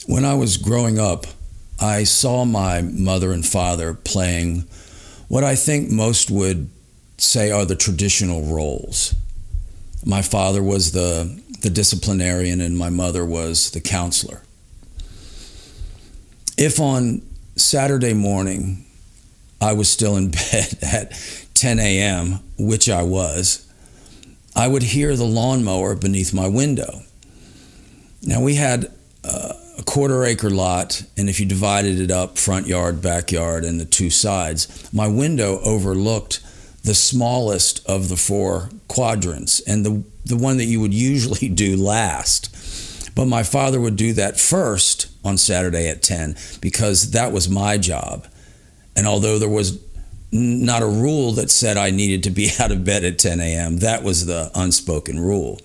When I was growing up, I saw my mother and father playing what I think most would say are the traditional roles. My father was the disciplinarian and my mother was the counselor. If on Saturday morning I was still in bed at 10 a.m., which I was, I would hear the lawnmower beneath my window. Now we had a quarter-acre lot, and if you divided it up, front yard, backyard, and the two sides, my window overlooked the smallest of the four quadrants, and the one that you would usually do last. But my father would do that first on Saturday at 10 because that was my job. And although there was not a rule that said I needed to be out of bed at 10 a.m., that was the unspoken rule.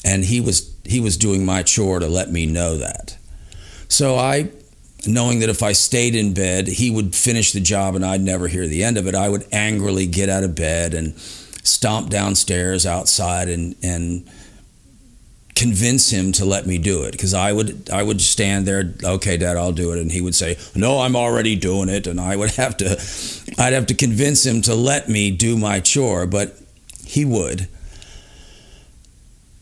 And he was doing my chore to let me know that. So knowing that if I stayed in bed, he would finish the job and I'd never hear the end of it, I would angrily get out of bed and stomp downstairs outside and convince him to let me do it. Because I would stand there, okay, Dad, I'll do it. And he would say, no, I'm already doing it. And I'd have to convince him to let me do my chore, but he would.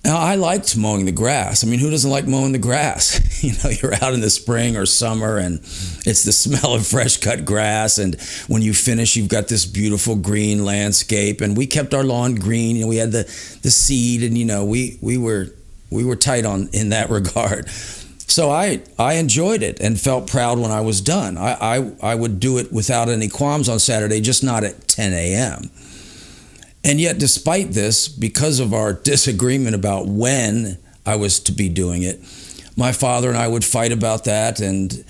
Now, I liked mowing the grass. I mean, who doesn't like mowing the grass? You're out in the spring or summer and it's the smell of fresh cut grass. And when you finish, you've got this beautiful green landscape. And we kept our lawn green. We had the seed and, we were tight in that regard. So I enjoyed it and felt proud when I was done. I would do it without any qualms on Saturday, just not at 10 a.m. And yet, despite this, because of our disagreement about when I was to be doing it, my father and I would fight about that and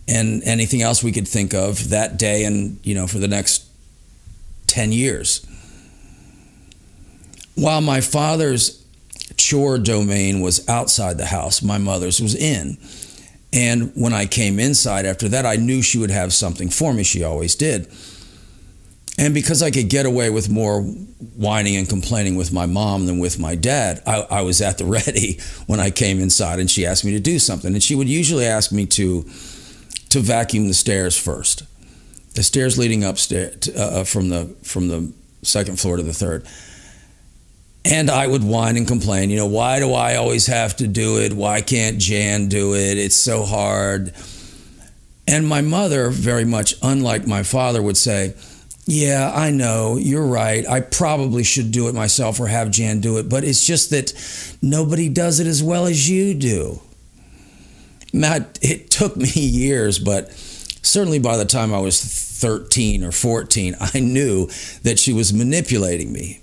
anything else we could think of that day and, for the next 10 years. While my father's chore domain was outside the house, my mother's was in. And when I came inside after that, I knew she would have something for me. She always did. And because I could get away with more whining and complaining with my mom than with my dad, I was at the ready when I came inside and she asked me to do something. And she would usually ask me to vacuum the stairs first. The stairs leading upstairs from the second floor to the third. And I would whine and complain, why do I always have to do it? Why can't Jan do it? It's so hard. And my mother, very much unlike my father, would say, yeah, I know, you're right. I probably should do it myself or have Jan do it, but it's just that nobody does it as well as you do. Now, it took me years, but certainly by the time I was 13 or 14, I knew that she was manipulating me.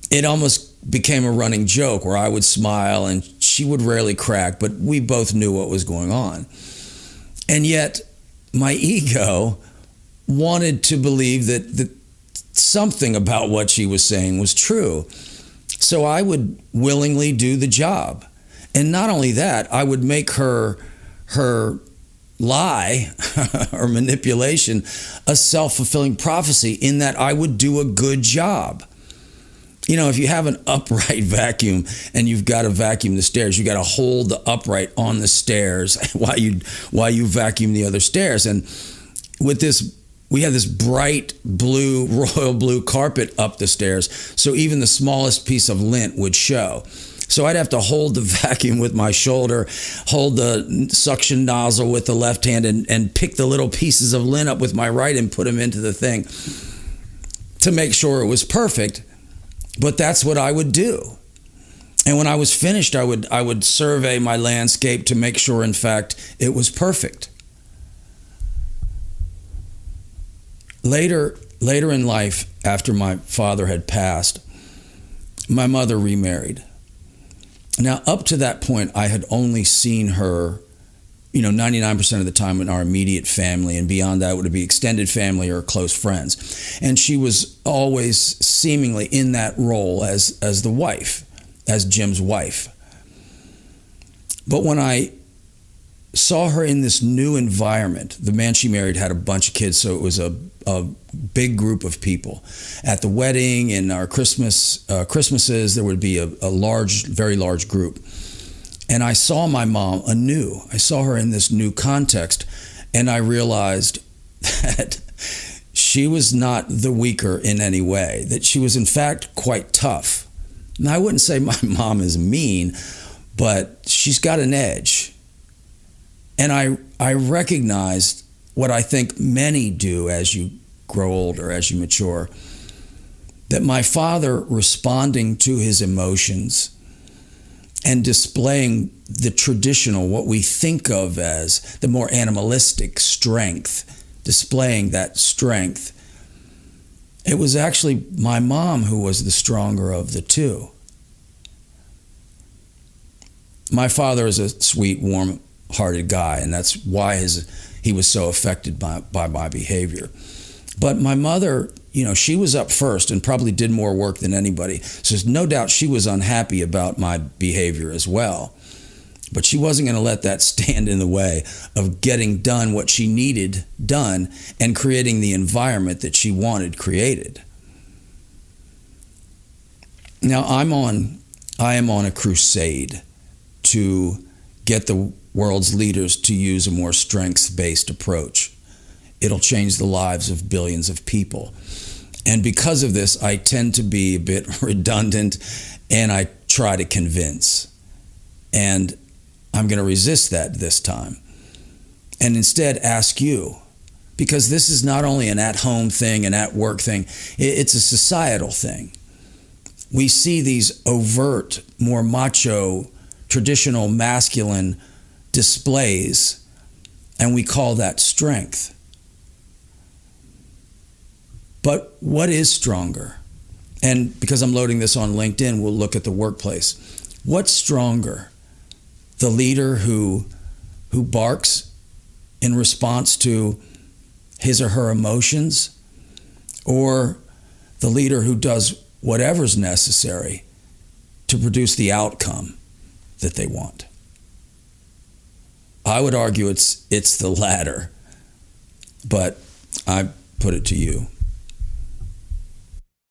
It almost became a running joke where I would smile and she would rarely crack, but we both knew what was going on. And yet, my ego wanted to believe that something about what she was saying was true. So I would willingly do the job. And not only that, I would make her lie or manipulation a self-fulfilling prophecy in that I would do a good job. If you have an upright vacuum and you've got to vacuum the stairs, you got to hold the upright on the stairs while you vacuum the other stairs. And with this, we had this bright blue, royal blue carpet up the stairs, so even the smallest piece of lint would show. So I'd have to hold the vacuum with my shoulder, hold the suction nozzle with the left hand, and pick the little pieces of lint up with my right and put them into the thing to make sure it was perfect. But that's what I would do. And when I was finished, I would survey my landscape to make sure, in fact, it was perfect. Later in life, after my father had passed, my mother remarried. Now, up to that point, I had only seen her, 99% of the time in our immediate family, and beyond that would be extended family or close friends. And she was always seemingly in that role as the wife, as Jim's wife. But when I saw her in this new environment, the man she married had a bunch of kids, so it was a big group of people. At the wedding and our Christmases, there would be a large, very large group. And I saw my mom anew. I saw her in this new context, and I realized that she was not the weaker in any way, that she was in fact quite tough. Now, I wouldn't say my mom is mean, but she's got an edge. And I recognized what I think many do as you grow older, as you mature, that my father responding to his emotions and displaying the traditional, what we think of as the more animalistic strength, displaying that strength, it was actually my mom who was the stronger of the two. My father is a sweet, warm-hearted guy, and that's why he was so affected by my behavior. But my mother, she was up first and probably did more work than anybody. So there's no doubt she was unhappy about my behavior as well. But she wasn't going to let that stand in the way of getting done what she needed done and creating the environment that she wanted created. Now, I am on a crusade to get the world's leaders to use a more strengths-based approach. It'll change the lives of billions of people. And because of this, I tend to be a bit redundant, and I try to convince. And I'm going to resist that this time. And instead ask you, because this is not only an at-home thing, an at-work thing, it's a societal thing. We see these overt, more macho, traditional masculine displays, and we call that strength. But what is stronger? And because I'm loading this on LinkedIn, we'll look at the workplace. What's stronger? The leader who barks in response to his or her emotions, or the leader who does whatever's necessary to produce the outcome that they want? I would argue it's the latter, but I put it to you.